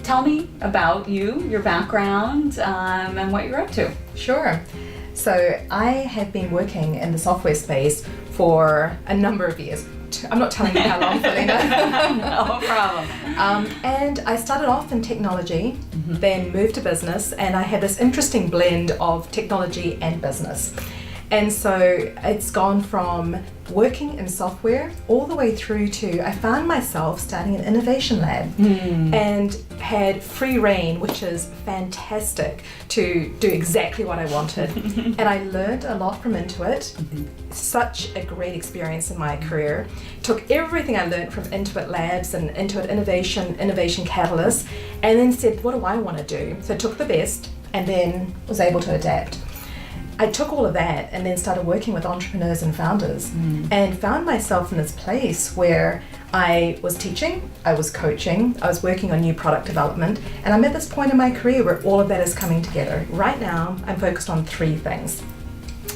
tell me about you, your background, and what you're up to. Sure. So I have been working in the software space for a number of years. I'm not telling you how long, Selena. No problem. And I started off in technology, then moved to business, and I had this interesting blend of technology and business. And so it's gone from working in software all the way through to I found myself starting an innovation lab and had free reign, which is fantastic, to do exactly what I wanted. And I learned a lot from Intuit. Such a great experience in my career. Took everything I learned from Intuit Labs and Intuit Innovation Catalyst, and then said, what do I want to do? So I took the best and then was able to adapt. I took all of that and then started working with entrepreneurs and founders and found myself in this place where I was teaching, I was coaching, I was working on new product development, and I'm at this point in my career where all of that is coming together. Right now, I'm focused on three things.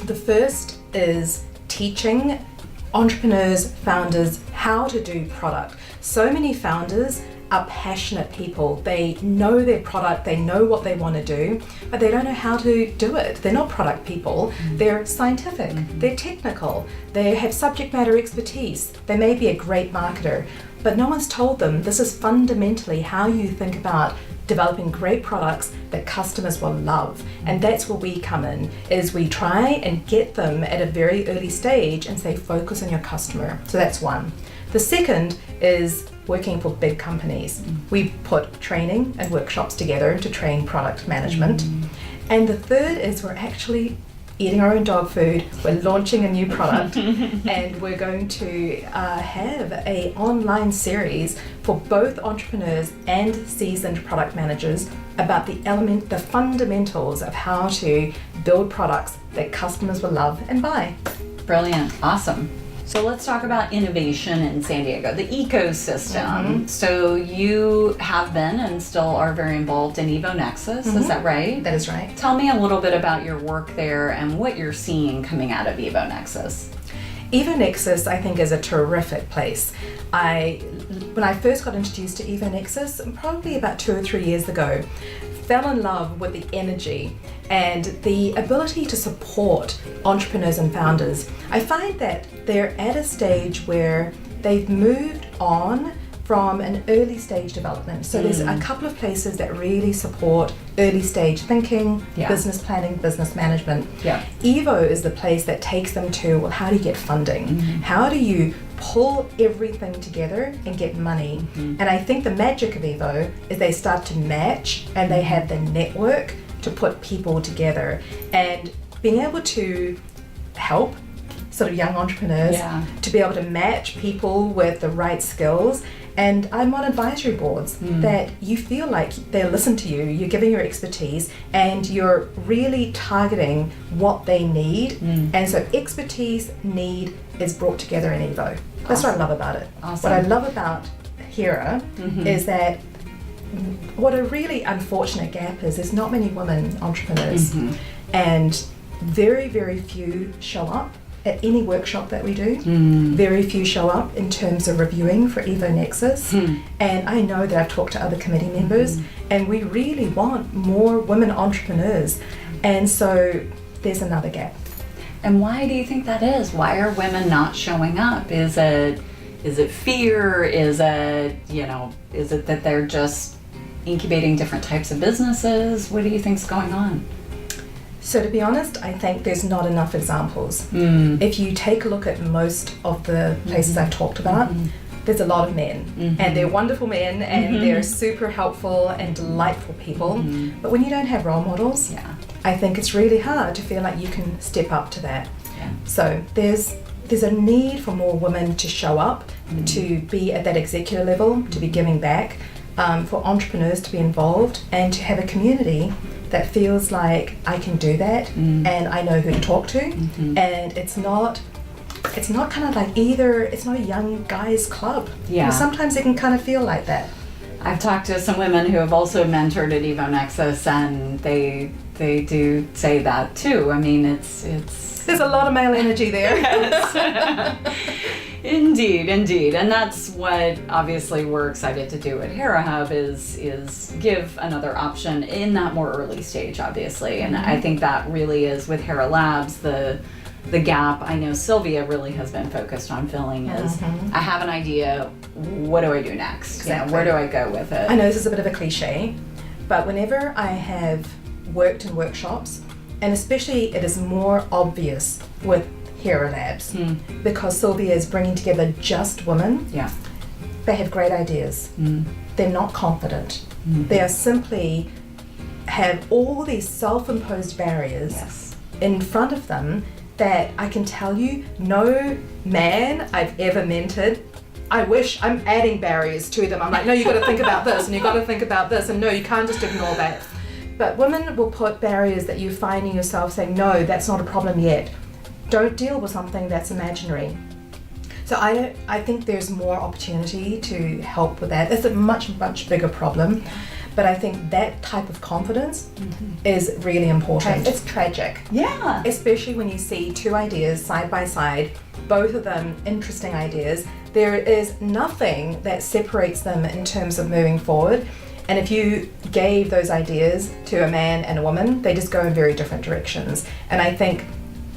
The first is teaching entrepreneurs, founders, how to do product. So many founders are passionate people. They know their product, they know what they want to do, but they don't know how to do it. They're not product people. They're scientific, they're technical, they have subject matter expertise. They may be a great marketer, but no one's told them this is fundamentally how you think about developing great products that customers will love. And that's where we come in, is we try and get them at a very early stage and say, focus on your customer. So that's one. The second is working for big companies. We put training and workshops together to train product management. And the third is we're actually eating our own dog food. We're launching a new product and we're going to have an online series for both entrepreneurs and seasoned product managers about the fundamentals of how to build products that customers will love and buy. Brilliant. Awesome. So let's talk about innovation in San Diego, the ecosystem. So you have been and still are very involved in Evo Nexus, is that right? That is right. Tell me a little bit about your work there and what you're seeing coming out of Evo Nexus. Evo Nexus, I think, is a terrific place. When I first got introduced to Evo Nexus, probably about 2 or 3 years ago, fell in love with the energy and the ability to support entrepreneurs and founders. I find that they're at a stage where they've moved on from an early stage development. So there's a couple of places that really support early stage thinking, business planning, business management. Evo is the place that takes them to, well, how do you get funding? How do you pull everything together and get money? And I think the magic of Evo is they start to match and they have the network to put people together, and being able to help sort of young entrepreneurs to be able to match people with the right skills. And I'm on advisory boards that you feel like they listen to you, you're giving your expertise, and you're really targeting what they need. And so expertise, need is brought together in Evo. That's what I love about it. What I love about Hera is that what a really unfortunate gap is there's not many women entrepreneurs, and very, very few show up at any workshop that we do. Very few show up in terms of reviewing for Evo Nexus. And I know that I've talked to other committee members, and we really want more women entrepreneurs. And so there's another gap. And why do you think that is? Why are women not showing up? Is it fear? Is it that they're just incubating different types of businesses? What do you think's going on? So to be honest, I think there's not enough examples. If you take a look at most of the places I've talked about, there's a lot of men, and they're wonderful men, and they're super helpful and delightful people. But when you don't have role models, I think it's really hard to feel like you can step up to that. So there's a need for more women to show up, to be at that executive level, to be giving back, for entrepreneurs to be involved, and to have a community that feels like I can do that and I know who to talk to. And it's not kind of like it's not a young guys club. Sometimes it can kind of feel like that. I've talked to some women who have also mentored at Evo Nexus, and they do say that too. I mean, it's There's a lot of male energy there. Indeed, indeed. And that's what obviously we're excited to do at Hera Hub is give another option in that more early stage, obviously. And I think that really is with Hera Labs, the gap I know Sylvia really has been focused on filling is I have an idea, what do I do next? Exactly. You know, where do I go with it? I know this is a bit of a cliche, but whenever I have worked in workshops, and especially it is more obvious with Hera Labs, because Sylvia is bringing together just women. Yeah. They have great ideas. They're not confident. They are simply have all these self-imposed barriers in front of them that I can tell you no man I've ever mentored, I wish I'm adding barriers to them. I'm like, no, you got to think about this and you got to think about this, and no, you can't just ignore that. But women will put barriers that you're finding yourself saying, no, that's not a problem yet. Don't deal with something that's imaginary. So I think there's more opportunity to help with that. It's a much, much bigger problem. But I think that type of confidence is really important. It's tragic. Yeah. Especially when you see two ideas side by side, both of them interesting ideas. There is nothing that separates them in terms of moving forward. And if you gave those ideas to a man and a woman, they just go in very different directions. And I think,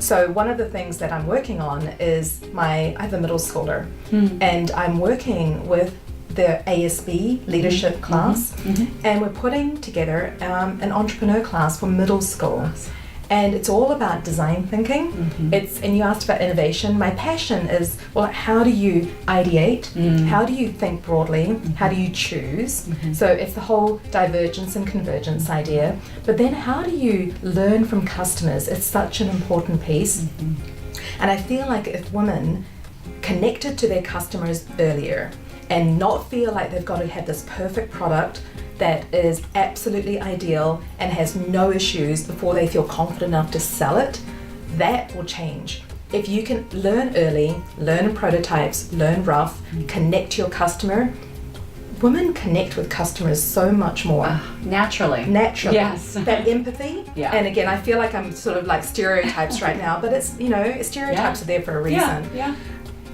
so one of the things that I'm working on is I have a middle schooler, and I'm working with the ASB leadership class, and we're putting together an entrepreneur class for middle school. And it's all about design thinking. And you asked about innovation. My passion is, well, how do you ideate? How do you think broadly? How do you choose? So it's the whole divergence and convergence idea. But then how do you learn from customers? It's such an important piece. And I feel like if women connected to their customers earlier and not feel like they've got to have this perfect product that is absolutely ideal and has no issues before they feel confident enough to sell it, that will change. If you can learn early, learn in prototypes, learn rough, connect to your customer, women connect with customers so much more. Naturally. Yes. That empathy. And again, I feel like I'm sort of like stereotypes right now, but it's, stereotypes are there for a reason.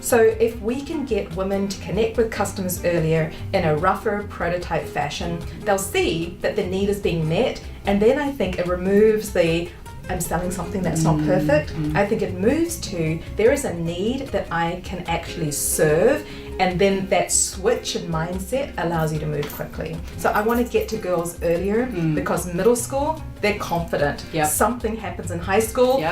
So if we can get women to connect with customers earlier in a rougher prototype fashion, they'll see that the need is being met, and then I think it removes the I'm selling something that's not perfect. I think it moves to there is a need that I can actually serve, and then that switch in mindset allows you to move quickly. So I want to get to girls earlier because middle school, they're confident. Something happens in high school.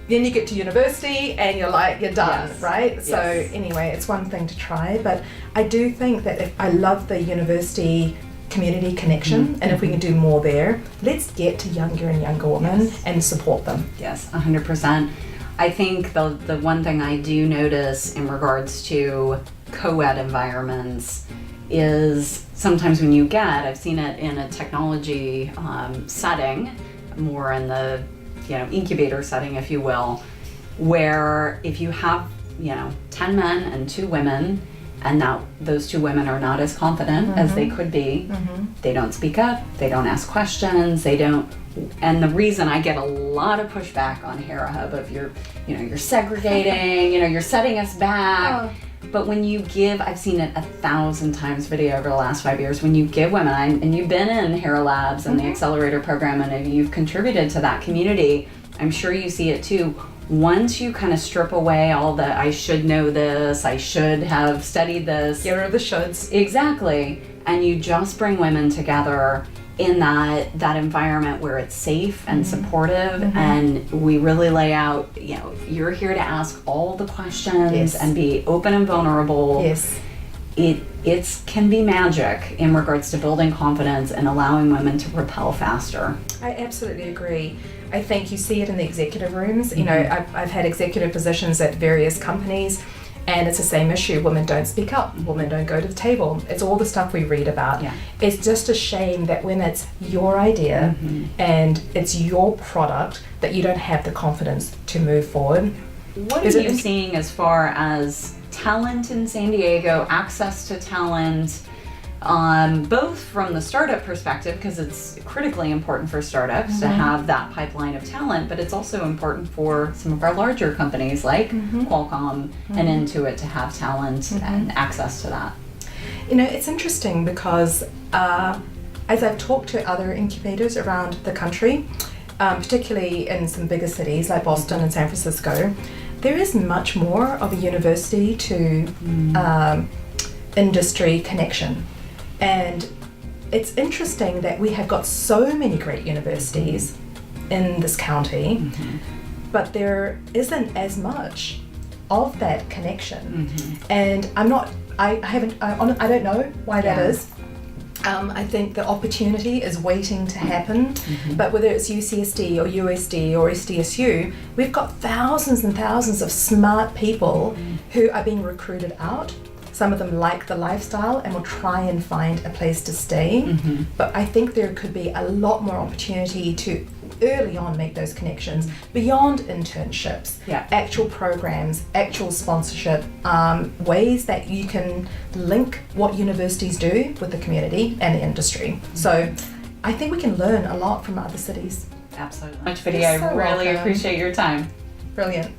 Then you get to university and you're done, right? So anyway, it's one thing to try, but I do think that if I love the university community connection, and if we can do more there, let's get to younger and younger women and support them. Yes, 100%. I think the one thing I do notice in regards to co-ed environments is sometimes when I've seen it in a technology setting, more in the incubator setting, if you will, where if you have 10 men and 2 women, and now those 2 women are not as confident as they could be, they don't speak up, they don't ask questions, and the reason I get a lot of pushback on Hera Hub of you're segregating, you're setting us back. But when you give, I've seen it 1,000 times video over the last 5 years, when you give women, and you've been in Hera Labs and the Accelerator program, and you've contributed to that community, I'm sure you see it too. Once you kind of strip away all the, I should know this, I should have studied this. Get rid of the shoulds. Exactly. And you just bring women together in that environment where it's safe and supportive, and we really lay out, you're here to ask all the questions and be open and vulnerable. It can be magic in regards to building confidence and allowing women to propel faster. I absolutely agree. I think you see it in the executive rooms. I've had executive positions at various companies, and it's the same issue. Women don't speak up. Women don't go to the table. It's all the stuff we read about. It's just a shame that when it's your idea and it's your product, that you don't have the confidence to move forward. What are you seeing as far as talent in San Diego, access to talent? both from the startup perspective, because it's critically important for startups to have that pipeline of talent, but it's also important for some of our larger companies like Qualcomm and Intuit to have talent and access to that. You know, it's interesting because as I've talked to other incubators around the country, particularly in some bigger cities like Boston and San Francisco, there is much more of a university to industry connection. And it's interesting that we have got so many great universities in this county, but there isn't as much of that connection. And I don't know why that is. I think the opportunity is waiting to happen, but whether it's UCSD or USD or SDSU, we've got thousands and thousands of smart people who are being recruited out. Some of them like the lifestyle and will try and find a place to stay. But I think there could be a lot more opportunity to early on make those connections beyond internships, actual programs, actual sponsorship, ways that you can link what universities do with the community and the industry. So I think we can learn a lot from other cities. Absolutely. Much, Vidya. I really appreciate your time. Brilliant.